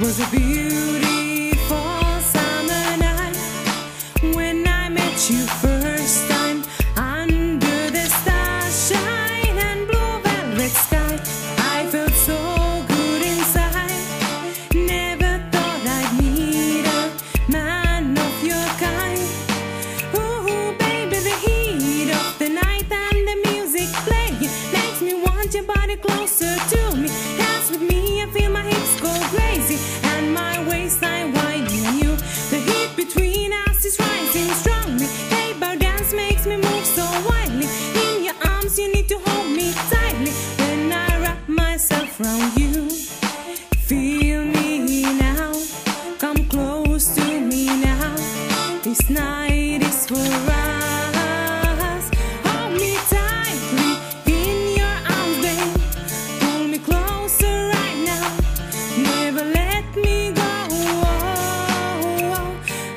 was a beautiful summer night when I met you first time under the starshine and blue velvet sky. I felt so good inside. Never thought I'd meet a man of your kind. Ooh, baby, the heat of the night and the music playing makes me want your body closer to me. Dance with me, I feel my hips go crazy and my waistline winding you. The heat between us is rising strongly. Babe, our dance makes me move so wildly. In your arms you need to hold me tightly when I wrap myself around you. Feel me now, come close to me now. This night is for us. Hold me tightly in your arms, babe. Pull me closer right now. Never let me go.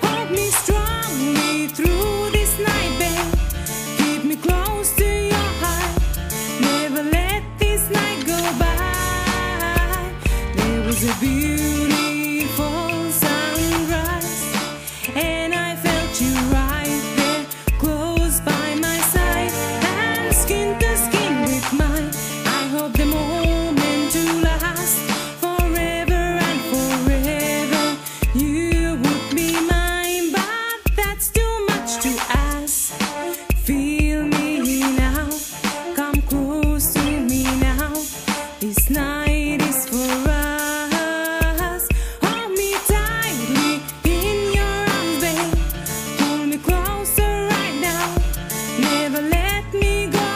Hold me strongly through this night, babe. Keep me close to your heart. Never let this night go by. There was a beautiful sunrise, and I felt you right there, close by my side, and skin to skin with mine. I hope the moment to last forever and forever. You would be mine, but that's too much to ask. Feel me now, come close to me now. This night is for us. Hold me tightly in your arms, babe. Pull me closer right now. Never let me go.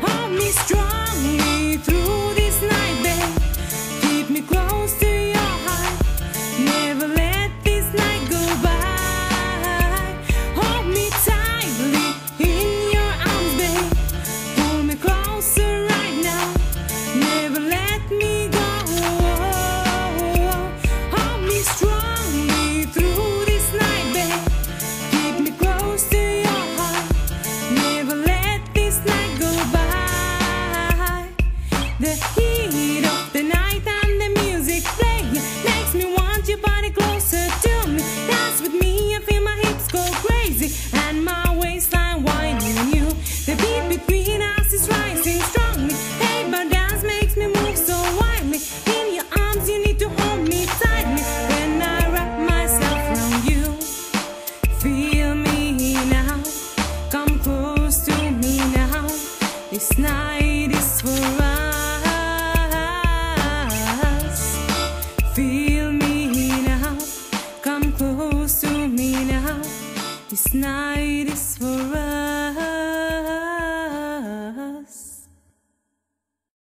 Hold me strongly through this night, babe. Keep me close to your heart. Never let this night go by. Hold me tightly in your arms, babe. Pull me closer right now. Never let me go. Hold me strongly through this night, babe. Keep me close to your heart. Never let this night go by. The heat of the night and the music playing makes me want your body closer to me. Dance with me, I feel my hips go crazy and my waistline winding you. The beat between us is rising strongly. Babe, our dance makes me move so wildly. In your arms you need to hold me tightly when I wrap myself around you. Feel me now, come close to me now. This night is for us. Feel